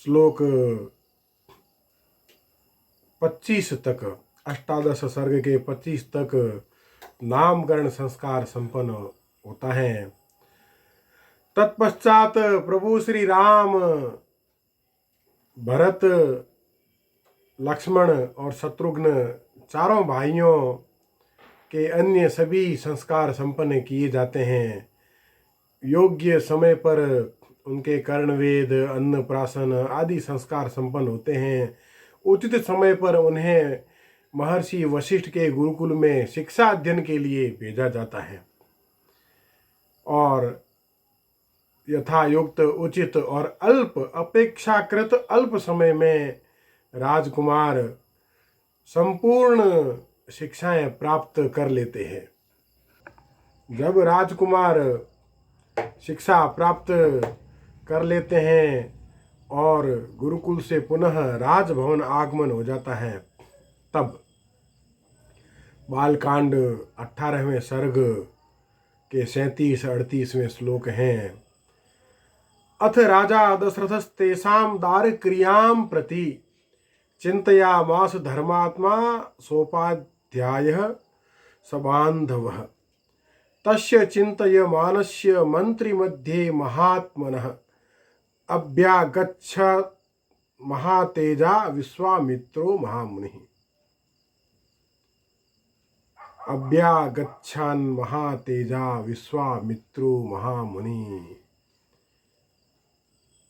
श्लोक 25 तक, अष्टादश सर्ग के 25 तक नामकरण संस्कार संपन्न होता है। तत्पश्चात प्रभु श्री राम भरत, लक्ष्मण और शत्रुघ्न चारों भाइयों के अन्य सभी संस्कार संपन्न किए जाते हैं। योग्य समय पर उनके कर्णवेद, अन्नप्राशन आदि संस्कार संपन्न होते हैं। उचित समय पर उन्हें महर्षि वशिष्ठ के गुरुकुल में शिक्षा अध्ययन के लिए भेजा जाता है और यथायुक्त, उचित और अपेक्षाकृत अल्प समय में राजकुमार संपूर्ण शिक्षाएं प्राप्त कर लेते हैं। जब राजकुमार शिक्षा प्राप्त कर लेते हैं और गुरुकुल से पुनः राजभवन आगमन हो जाता है, तब बालकांड 18वें सर्ग के 37-38वें श्लोक हैं। अथ राजा दशरथस्तेषां दारक्रियां प्रति चिंतयामास धर्मात्मा सोपाध्यायः सबान्धवः। तस्य चिन्तयमानस्य मन्त्रिमध्ये महात्मनः अभ्यागच्छत् महातेजा विश्वामित्रो महामुनिः। अभ्यागच्छन् महातेजा विश्वामित्रो महामुनि।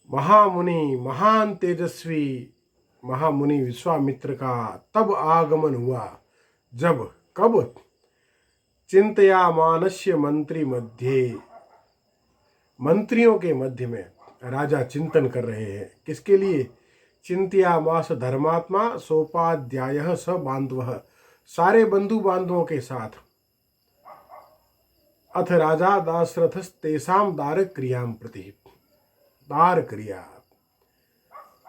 महामुनि, महान तेजस्वी महामुनि विश्वामित्र का तब आगमन हुआ जब, कब? चिंतयामानस्य मंत्री मध्य, मंत्रियों के मध्य में राजा चिंतन कर रहे हैं। किसके लिए? चिंतयामास धर्मात्मा सोपाध्यायः स बांधवः, सारे बंधु बांधवों के साथ। अथ राजा दशरथस्तेषां दारक्रियां प्रति, दार क्रिया।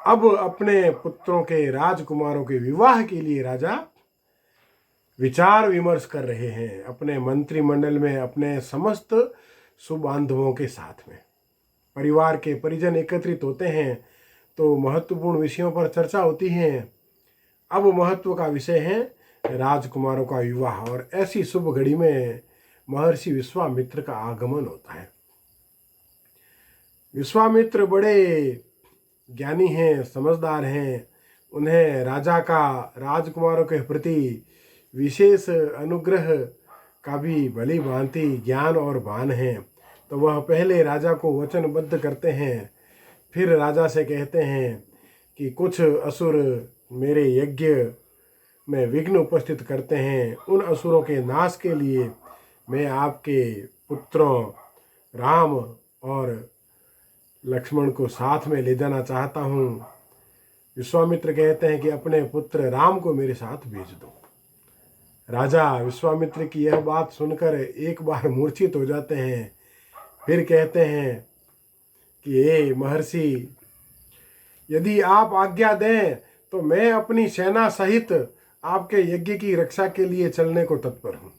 अब अपने पुत्रों के, राजकुमारों के विवाह के लिए राजा विचार विमर्श कर रहे हैं अपने मंत्रिमंडल में, अपने समस्त सुबांधवों के साथ में। परिवार के परिजन एकत्रित होते हैं तो महत्वपूर्ण विषयों पर चर्चा होती है। अब महत्व का विषय है राजकुमारों का विवाह, और ऐसी शुभ घड़ी में महर्षि विश्वामित्र का आगमन होता है। विश्वामित्र बड़े ज्ञानी हैं, समझदार हैं। उन्हें राजा का राजकुमारों के प्रति विशेष अनुग्रह का भी भली भांति ज्ञान और भान है। तो वह पहले राजा को वचनबद्ध करते हैं, फिर राजा से कहते हैं कि कुछ असुर मेरे यज्ञ में विघ्न उपस्थित करते हैं। उन असुरों के नाश के लिए मैं आपके पुत्रों राम और लक्ष्मण को साथ में ले जाना चाहता हूँ। विश्वामित्र कहते हैं कि अपने पुत्र राम को मेरे साथ भेज दो। राजा विश्वामित्र की यह बात सुनकर एक बार मूर्छित हो जाते हैं। फिर कहते हैं कि हे महर्षि, यदि आप आज्ञा दें तो मैं अपनी सेना सहित आपके यज्ञ की रक्षा के लिए चलने को तत्पर हूँ,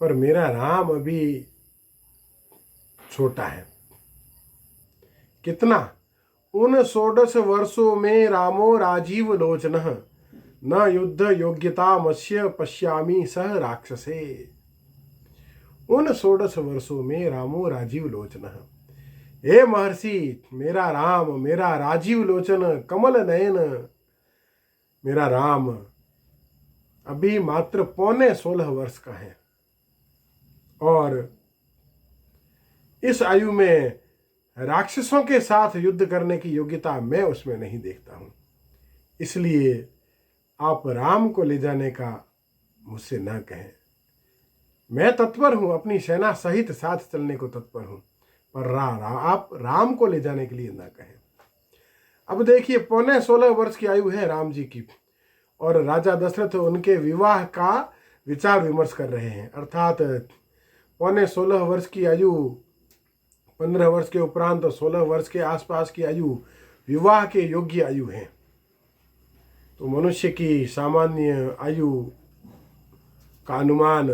पर मेरा राम अभी छोटा है। कितना? 16 वर्षों में रामो राजीव लोचनः न युद्ध योग्यता मस्य पश्यामि सह राक्षसे। 16 वर्षों में रामो राजीव लोचनः, हे महर्षि, मेरा राम, मेरा राजीव लोचन कमल नयन मेरा राम अभी मात्र 15.5 वर्ष का है, और इस आयु में राक्षसों के साथ युद्ध करने की योग्यता मैं उसमें नहीं देखता हूँ। इसलिए आप राम को ले जाने का मुझसे न कहें। मैं तत्पर हूँ, अपनी सेना सहित साथ चलने को तत्पर हूँ, पर आप राम को ले जाने के लिए न कहें। अब देखिए, 15.5 वर्ष की आयु है राम जी की, और राजा दशरथ उनके विवाह का विचार विमर्श कर रहे हैं। अर्थात 15.5 वर्ष की आयु, 15 वर्ष के उपरांत 16 वर्ष के आसपास की आयु विवाह के योग्य आयु है। तो मनुष्य की सामान्य आयु का अनुमान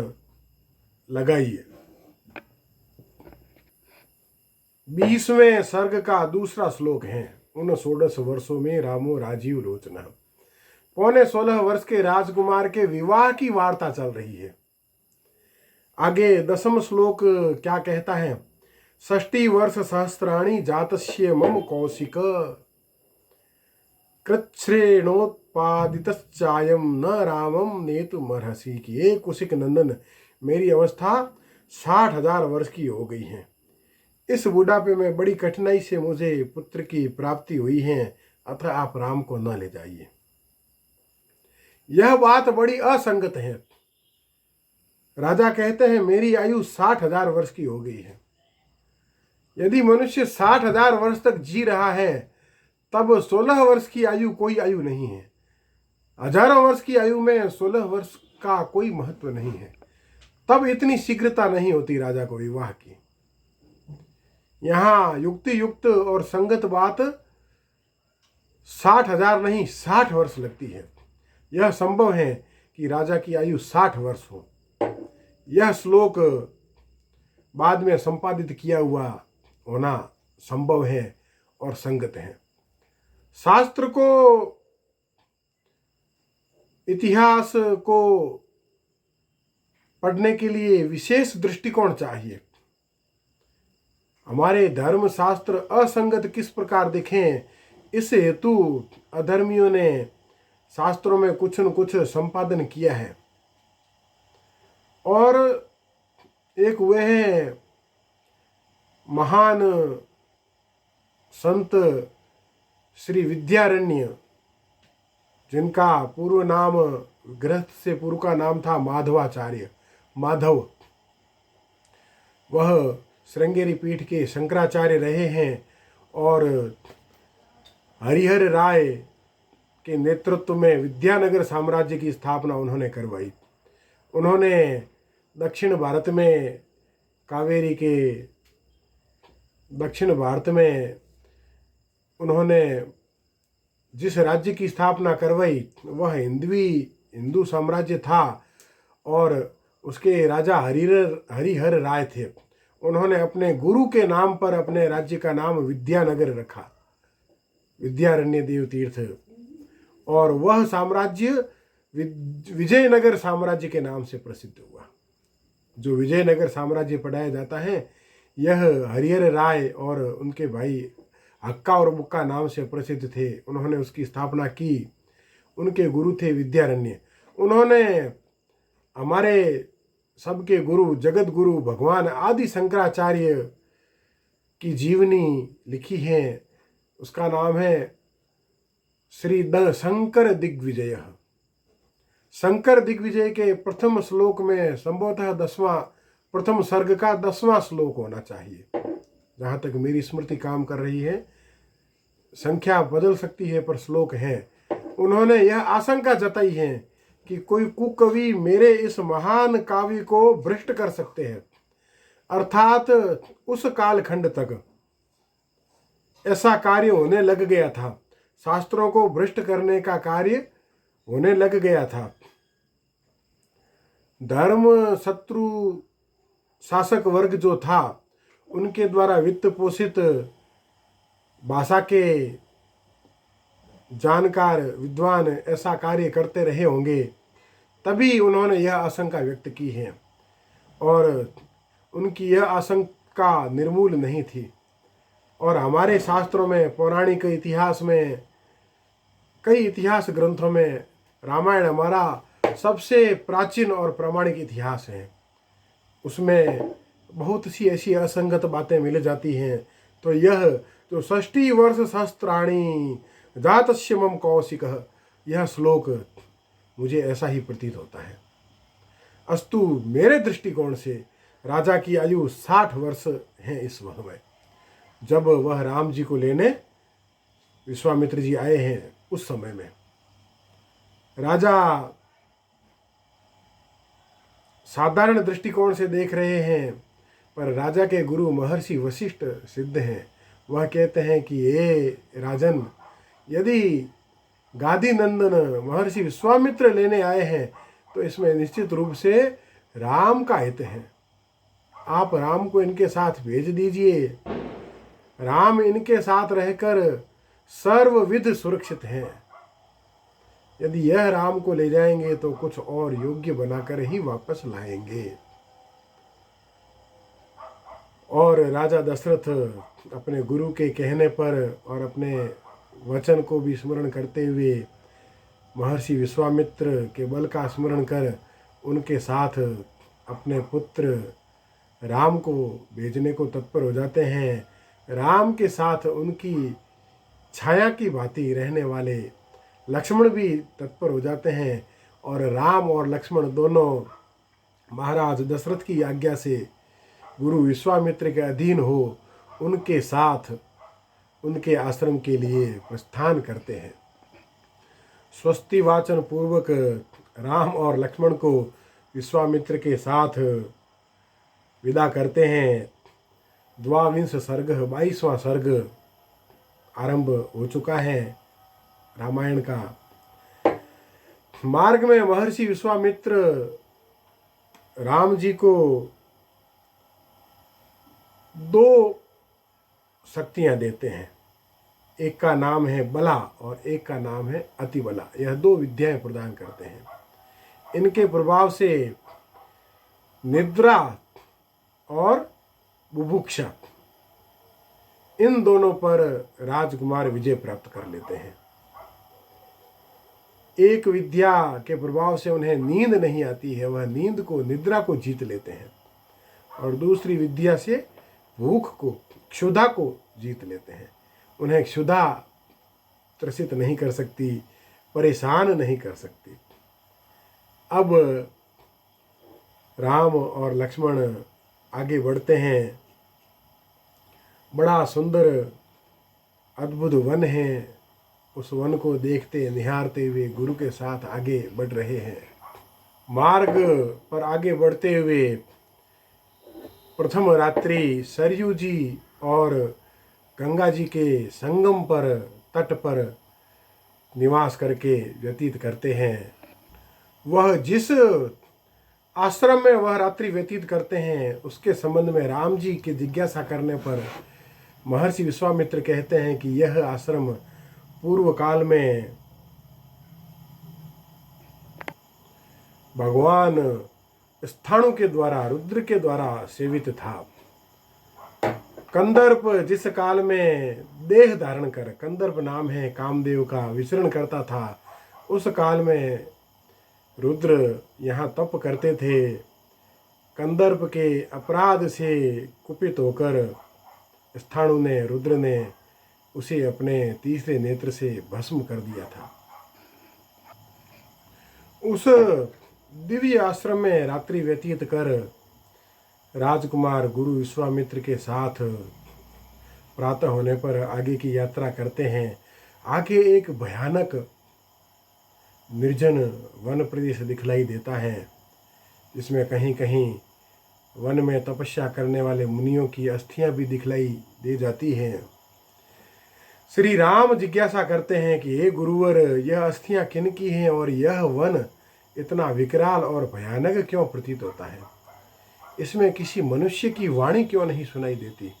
लगाइए। 20वें सर्ग का दूसरा श्लोक है। उन 16 वर्षों में रामो राजीव लोचन। पौने 16 वर्ष के राजकुमार के विवाह की वार्ता चल रही है। आगे 10वां श्लोक क्या कहता है? 60 वर्ष सहस्राणि जातस्य मम कौशिक कृच्छ्रेणोत्पादितश्चायं न रामम नेतुमर्हसि। कि हे कुशिक नंदन, मेरी अवस्था 60,000 वर्ष की हो गई है। इस बुढ़ापे में बड़ी कठिनाई से मुझे पुत्र की प्राप्ति हुई है, अतः आप राम को न ले जाइए। यह बात बड़ी असंगत है। राजा कहते हैं मेरी आयु 60,000 वर्ष की हो गई है। यदि मनुष्य 60,000 वर्ष तक जी रहा है, तब 16 वर्ष की आयु कोई आयु नहीं है। हजारों वर्ष की आयु में 16 वर्ष का कोई महत्व नहीं है। तब इतनी शीघ्रता नहीं होती राजा को विवाह की। यहाँ युक्ति युक्त और संगत बात 60,000 नहीं 60 वर्ष लगती है। यह संभव है कि राजा की आयु 60 वर्ष हो। यह श्लोक बाद में संपादित किया हुआ होना संभव है और संगत है। शास्त्र को, इतिहास को पढ़ने के लिए विशेष दृष्टिकोण चाहिए। हमारे धर्म शास्त्र असंगत किस प्रकार दिखें, इस हेतु अधर्मियों ने शास्त्रों में कुछ न कुछ संपादन किया है। और एक वह महान संत श्री विद्यारण्य, जिनका पूर्व नाम, गृहस्थ से पूर्व का नाम था माधवाचार्य, माधव, वह श्रृंगेरी पीठ के शंकराचार्य रहे हैं और हरिहर राय के नेतृत्व में विद्यानगर साम्राज्य की स्थापना उन्होंने करवाई। उन्होंने दक्षिण भारत में, कावेरी के दक्षिण भारत में उन्होंने जिस राज्य की स्थापना करवाई वह हिंदू साम्राज्य था और उसके राजा हरिहर राय थे। उन्होंने अपने गुरु के नाम पर अपने राज्य का नाम विद्यानगर रखा, विद्यारण्य देव तीर्थ, और वह साम्राज्य विजयनगर साम्राज्य के नाम से प्रसिद्ध हुआ। जो विजयनगर साम्राज्य पढ़ाया जाता है, यह हरिहर राय और उनके भाई हक्का और बुक्का नाम से प्रसिद्ध थे। उन्होंने उसकी स्थापना की। उनके गुरु थे विद्यारण्य। उन्होंने हमारे सबके गुरु, जगत गुरु भगवान आदि शंकराचार्य की जीवनी लिखी है। उसका नाम है श्री शंकर दिग्विजय। शंकर दिग्विजय के प्रथम श्लोक में संभवतः 10वां, प्रथम सर्ग का 10वां श्लोक होना चाहिए, जहाँ तक मेरी स्मृति काम कर रही है। संख्या बदल सकती है पर श्लोक है। उन्होंने यह आशंका जताई है कि कोई कुकवि मेरे इस महान काव्य को भ्रष्ट कर सकते हैं, अर्थात उस कालखंड तक ऐसा कार्य होने लग गया था। शास्त्रों को भ्रष्ट करने का कार्य होने लग गया था। धर्म शत्रु शासक वर्ग जो था, उनके द्वारा वित्त पोषित भाषा के जानकार विद्वान ऐसा कार्य करते रहे होंगे, तभी उन्होंने यह आशंका व्यक्त की है। और उनकी यह आशंका निर्मूल नहीं थी। और हमारे शास्त्रों में, पौराणिक इतिहास में, कई इतिहास ग्रंथों में रामायण हमारा सबसे प्राचीन और प्रामाणिक इतिहास है। उसमें बहुत सी ऐसी असंगत बातें मिल जाती हैं। तो यह जो 60 वर्ष सहस्त्राणि जातस्य मम कौशिक, यह श्लोक मुझे ऐसा ही प्रतीत होता है। अस्तु, मेरे दृष्टिकोण से राजा की आयु 60 वर्ष है इस वह में, जब वह राम जी को लेने विश्वामित्र जी आए हैं। उस समय में राजा साधारण दृष्टिकोण से देख रहे हैं, पर राजा के गुरु महर्षि वशिष्ठ सिद्ध हैं। वह कहते हैं कि हे राजन, यदि गादी नंदन महर्षि विश्वामित्र लेने आए हैं तो इसमें निश्चित रूप से राम का हित है। आप राम को इनके साथ भेज दीजिए। राम इनके साथ रहकर सर्वविध सुरक्षित हैं। यदि यह राम को ले जाएंगे तो कुछ और योग्य बनाकर ही वापस लाएंगे। और राजा दशरथ अपने गुरु के कहने पर और अपने वचन को भी स्मरण करते हुए महर्षि विश्वामित्र के बल का स्मरण कर उनके साथ अपने पुत्र राम को भेजने को तत्पर हो जाते हैं। राम के साथ उनकी छाया की भांति रहने वाले लक्ष्मण भी तत्पर हो जाते हैं और राम और लक्ष्मण दोनों महाराज दशरथ की आज्ञा से गुरु विश्वामित्र के अधीन हो उनके साथ उनके आश्रम के लिए प्रस्थान करते हैं। स्वस्ति वाचन पूर्वक राम और लक्ष्मण को विश्वामित्र के साथ विदा करते हैं। 22वां सर्ग 22वां सर्ग आरंभ हो चुका है रामायण का। मार्ग में महर्षि विश्वामित्र राम जी को 2 शक्तियां देते हैं। एक का नाम है बला और एक का नाम है अति बला। यह 2 विद्याएं प्रदान करते हैं। इनके प्रभाव से निद्रा और बुभुक्षा इन दोनों पर राजकुमार विजय प्राप्त कर लेते हैं। एक विद्या के प्रभाव से उन्हें नींद नहीं आती है, वह नींद को निद्रा को जीत लेते हैं। और दूसरी विद्या से भूख को क्षुधा को जीत लेते हैं। उन्हें क्षुधा त्रसित नहीं कर सकती, परेशान नहीं कर सकती। अब राम और लक्ष्मण आगे बढ़ते हैं। बड़ा सुंदर अद्भुत वन है। उस वन को देखते निहारते हुए गुरु के साथ आगे बढ़ रहे हैं। मार्ग पर आगे बढ़ते हुए प्रथम रात्रि सरयू जी और गंगा जी के संगम पर तट पर निवास करके व्यतीत करते हैं। वह जिस आश्रम में वह रात्रि व्यतीत करते हैं उसके संबंध में राम जी की जिज्ञासा करने पर महर्षि विश्वामित्र कहते हैं कि यह आश्रम पूर्व काल में भगवान स्थाणु के द्वारा रुद्र के द्वारा सेवित था। कंदर्प जिस काल में देह धारण कर, कंदर्प नाम है कामदेव का, विचरण करता था, उस काल में रुद्र यहाँ तप करते थे। कंदर्प के अपराध से कुपित होकर स्थाणु ने, रुद्र ने उसे अपने तीसरे नेत्र से भस्म कर दिया था। उस दिव्य आश्रम में रात्रि व्यतीत कर राजकुमार गुरु विश्वामित्र के साथ प्रातः होने पर आगे की यात्रा करते हैं। आगे एक भयानक निर्जन वन प्रदेश दिखलाई देता है, जिसमें कहीं कहीं वन में तपस्या करने वाले मुनियों की अस्थियां भी दिखलाई दे जाती हैं। श्री राम जिज्ञासा करते हैं कि हे गुरुवर, यह अस्थियां किन की हैं और यह वन इतना विकराल और भयानक क्यों प्रतीत होता है? इसमें किसी मनुष्य की वाणी क्यों नहीं सुनाई देती?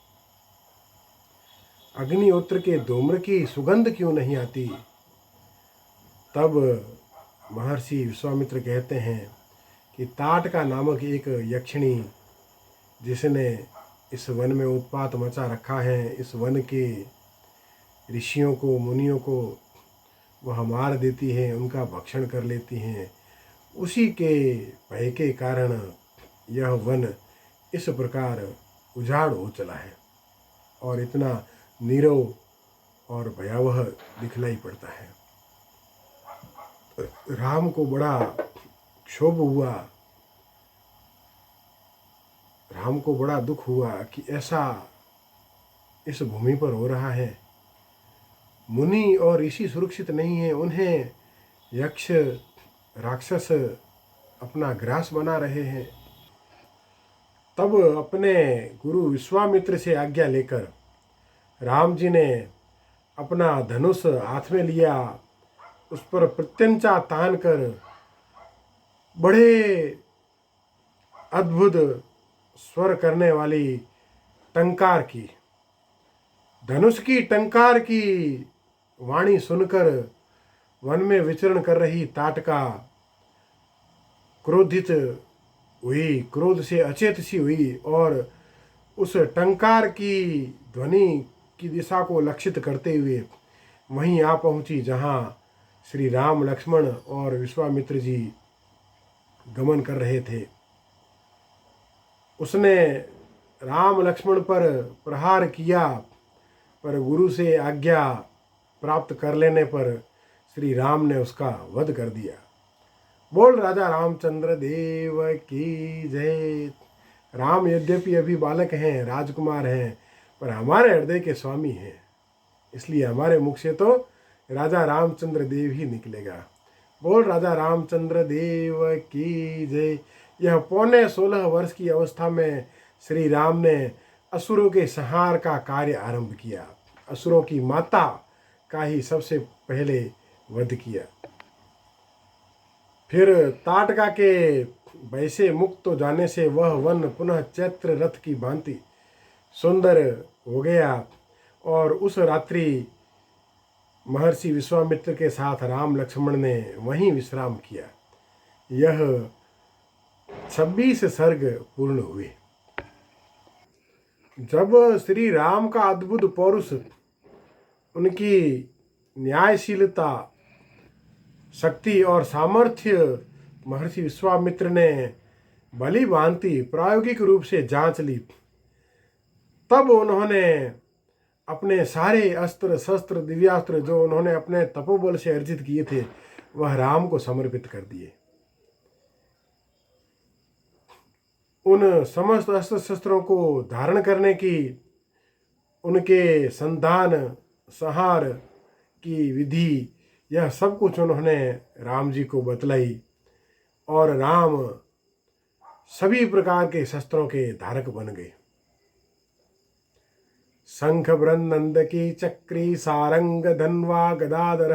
अग्निहोत्र के धूम्र की सुगंध क्यों नहीं आती? तब महर्षि विश्वामित्र कहते हैं कि ताटका नामक एक यक्षिणी, जिसने इस वन में उत्पात मचा रखा है, इस वन के ऋषियों को, मुनियों को वह मार देती है, उनका भक्षण कर लेती हैं। उसी के भय के कारण यह वन इस प्रकार उजाड़ हो चला है और इतना नीरव और भयावह दिखलाई पड़ता है। राम को बड़ा क्षोभ हुआ, राम को बड़ा दुख हुआ कि ऐसा इस भूमि पर हो रहा है। मुनि और ऋषि सुरक्षित नहीं है, उन्हें यक्ष राक्षस अपना ग्रास बना रहे हैं। तब अपने गुरु विश्वामित्र से आज्ञा लेकर राम जी ने अपना धनुष हाथ में लिया, उस पर प्रत्यंचा तान कर बड़े अद्भुत स्वर करने वाली टंकार की, धनुष की टंकार की वाणी सुनकर वन में विचरण कर रही ताटका क्रोधित हुई, क्रोध से अचेत सी हुई और उस टंकार की ध्वनि की दिशा को लक्षित करते हुए वहीं आ पहुंची जहां श्री राम, लक्ष्मण और विश्वामित्र जी गमन कर रहे थे। उसने राम लक्ष्मण पर प्रहार किया, पर गुरु से आज्ञा प्राप्त कर लेने पर श्री राम ने उसका वध कर दिया। बोल राजा रामचंद्र देव की जय। राम यद्यपि अभी बालक हैं, राजकुमार हैं, पर हमारे हृदय के स्वामी हैं, इसलिए हमारे मुख से तो राजा रामचंद्र देव ही निकलेगा। बोल राजा रामचंद्र देव की जय। यह 15.5 वर्ष की अवस्था में श्री राम ने असुरों के संहार का कार्य आरंभ किया। असुरों की माता का ही सबसे पहले वध किया। फिर ताटका के भय से मुक्त हो जाने से वह वन पुनः चैत्र रथ की भांति सुंदर हो गया और उस रात्रि महर्षि विश्वामित्र के साथ राम लक्ष्मण ने वहीं विश्राम किया। यह 26 सर्ग पूर्ण हुए। जब श्री राम का अद्भुत पौरुष, उनकी न्यायशीलता, शक्ति और सामर्थ्य महर्षि विश्वामित्र ने भली भांति प्रायोगिक रूप से जांच ली, तब उन्होंने अपने सारे अस्त्र शस्त्र दिव्यास्त्र जो उन्होंने अपने तपोबल से अर्जित किए थे वह राम को समर्पित कर दिए। उन समस्त अस्त्र शस्त्रों को धारण करने की, उनके संधान संहार की विधि, यह सब कुछ उन्होंने राम जी को बतलाई और राम सभी प्रकार के शस्त्रों के धारक बन गए। शंख बृन्नंद की चक्री सारंग धन्वा गदाधर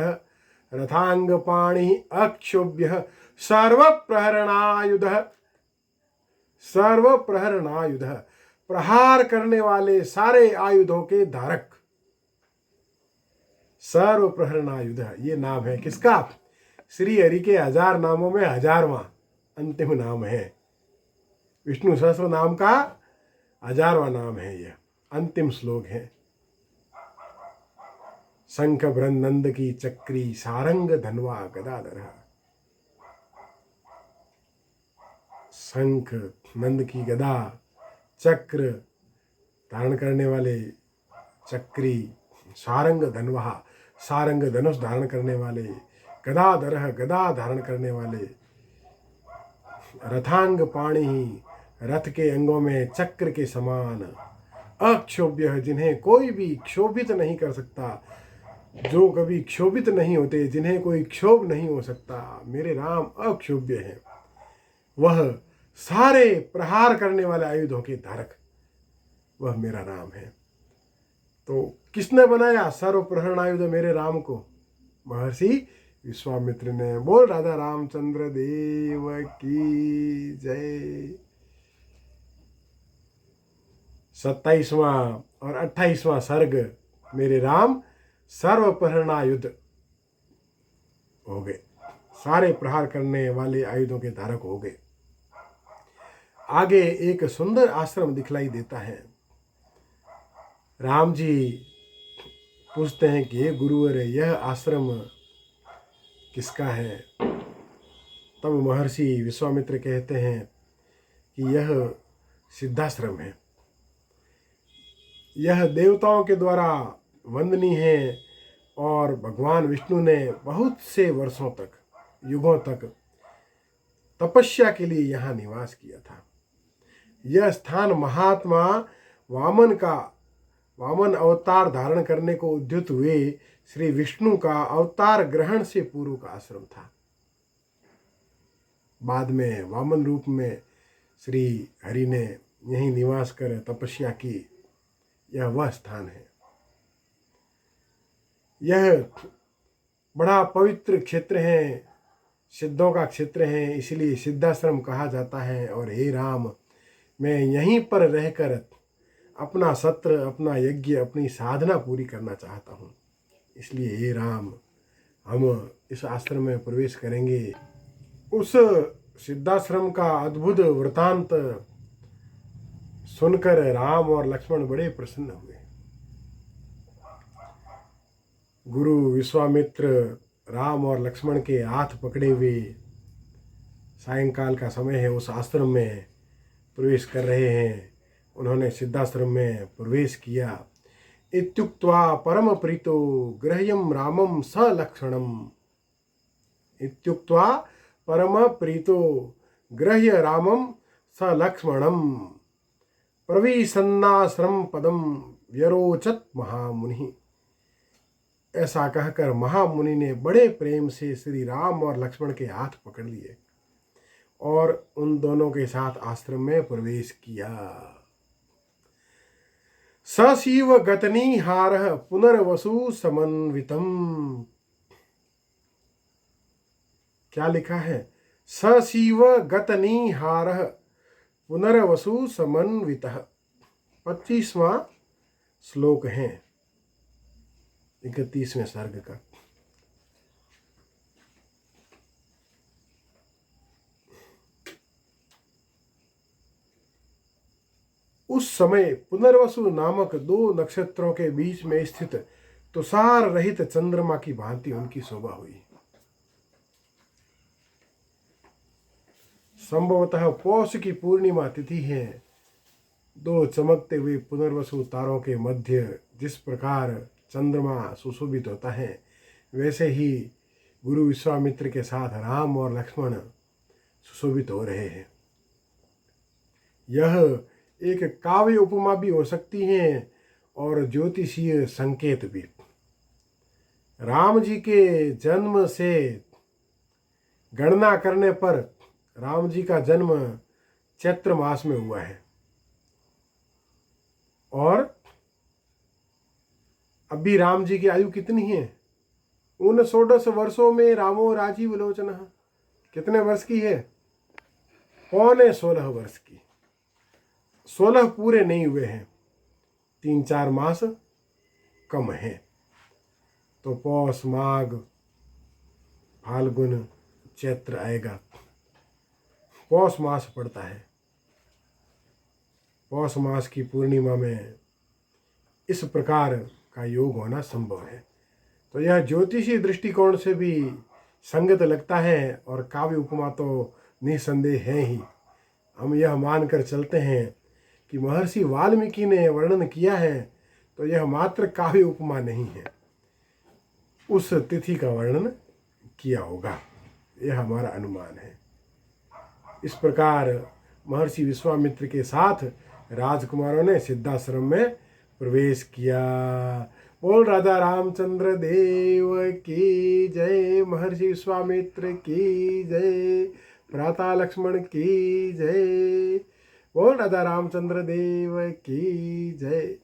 रथांग पाणि अक्षोभ्य सर्वप्रहरणायुध। सर्वप्रहरणायुध, प्रहार करने वाले सारे आयुधों के धारक। सर्वप्रहरणायुध ये नाम है किसका? श्री हरि के 1000 नामों में 1000वां अंतिम नाम है। विष्णु सहस्त्र नाम का 1000वां नाम है, यह अंतिम श्लोक है। शंख बृन्नंद की चक्री सारंग धन्वा गदाधर। शंख, नंद की गदा, चक्र धारण करने वाले चक्री, सारंग धन्वा, सारंग धनुष धारण करने वाले, गदाधर गदा धारण करने वाले, रथांग पाणि रथ के अंगों में चक्र के समान, अक्षोभ्य जिन्हें कोई भी क्षोभित नहीं कर सकता, जो कभी क्षोभित नहीं होते, जिन्हें कोई क्षोभ नहीं हो सकता, मेरे राम अक्षोभ्य हैं। वह सारे प्रहार करने वाले आयुधों के धारक, वह मेरा राम है। तो किसने बनाया सर्वप्रहरण आयुध मेरे राम को? महर्षि विश्वामित्र ने। बोल राजा रामचंद्र देव की जय। 27वां और 28वां सर्ग मेरे राम सर्वप्रहरणायुध हो गए, सारे प्रहार करने वाले आयुधों के धारक हो गए। आगे एक सुंदर आश्रम दिखलाई देता है। राम जी पूछते हैं कि हे गुरुवर, यह आश्रम किसका है? तब महर्षि विश्वामित्र कहते हैं कि यह सिद्धाश्रम है। यह देवताओं के द्वारा वंदनीय है और भगवान विष्णु ने बहुत से वर्षों तक, युगों तक तपस्या के लिए यहाँ निवास किया था। यह स्थान महात्मा वामन अवतार धारण करने को उद्युत हुए श्री विष्णु का अवतार ग्रहण से पूर्व का आश्रम था। बाद में वामन रूप में श्री हरि ने यहीं निवास कर तपस्या की। यह वह स्थान है। यह बड़ा पवित्र क्षेत्र है, सिद्धों का क्षेत्र है, इसलिए सिद्धाश्रम कहा जाता है। और हे राम, मैं यहीं पर रहकर अपना सत्र, अपना यज्ञ, अपनी साधना पूरी करना चाहता हूँ, इसलिए हे राम, हम इस आश्रम में प्रवेश करेंगे। उस सिद्धाश्रम का अद्भुत वृतांत सुनकर राम और लक्ष्मण बड़े प्रसन्न हुए। गुरु विश्वामित्र राम और लक्ष्मण के हाथ पकड़े हुए सायंकाल का समय है, उस आश्रम में प्रवेश कर रहे हैं। उन्होंने सिद्धाश्रम में प्रवेश किया। इत्युक्त्वा परम प्रीतो गृह्यं रामं सलक्षणम्। इत्युक्त्वा परम प्रीतो गृह्य रामं सलक्ष्मणम् प्रविशन्नाश्रम पदम व्यरोचत महामुनि। ऐसा कहकर महामुनि ने बड़े प्रेम से श्री राम और लक्ष्मण के हाथ पकड़ लिए और उन दोनों के साथ आश्रम में प्रवेश किया। सशिव गतनिहारः पुनर्वसु समन्वितम। क्या लिखा है? सशिव गतनिहारः पुनर्वसु समन्वितः। 25वां श्लोक है 31वें सर्ग का। उस समय पुनर्वसु नामक 2 नक्षत्रों के बीच में स्थित तुषार रहित चंद्रमा की भांति उनकी शोभा हुई। संभवतः पौष की पूर्णिमा तिथि है। 2 चमकते हुए पुनर्वसु तारों के मध्य जिस प्रकार चंद्रमा सुशोभित होता है, वैसे ही गुरु विश्वामित्र के साथ राम और लक्ष्मण सुशोभित हो रहे हैं। यह एक काव्य उपमा भी हो सकती है और ज्योतिषीय संकेत भी। राम जी के जन्म से गणना करने पर राम जी का जन्म चैत्र मास में हुआ है और अभी राम जी की आयु कितनी है? 69 वर्षों में रामो राजीव लोचन। कितने वर्ष की है? 15.5 वर्ष की। 16 पूरे नहीं हुए हैं, 3-4 मास कम है। तो पौष माघ फाल्गुन चैत्र आएगा। पौष मास पड़ता है। पौष मास की पूर्णिमा में इस प्रकार का योग होना संभव है। तो यह ज्योतिषी दृष्टिकोण से भी संगत लगता है और काव्य उपमा तो निसंदेह है ही। हम यह मानकर चलते हैं कि महर्षि वाल्मीकि ने वर्णन किया है तो यह मात्र काव्य उपमा नहीं है, उस तिथि का वर्णन किया होगा, यह हमारा अनुमान है। इस प्रकार महर्षि विश्वामित्र के साथ राजकुमारों ने सिद्धाश्रम में प्रवेश किया। बोल राजा रामचंद्र देव की जय, महर्षि विश्वामित्र की जय, भ्राता लक्ष्मण की जय। बोल राजा रामचंद्र देव की जय।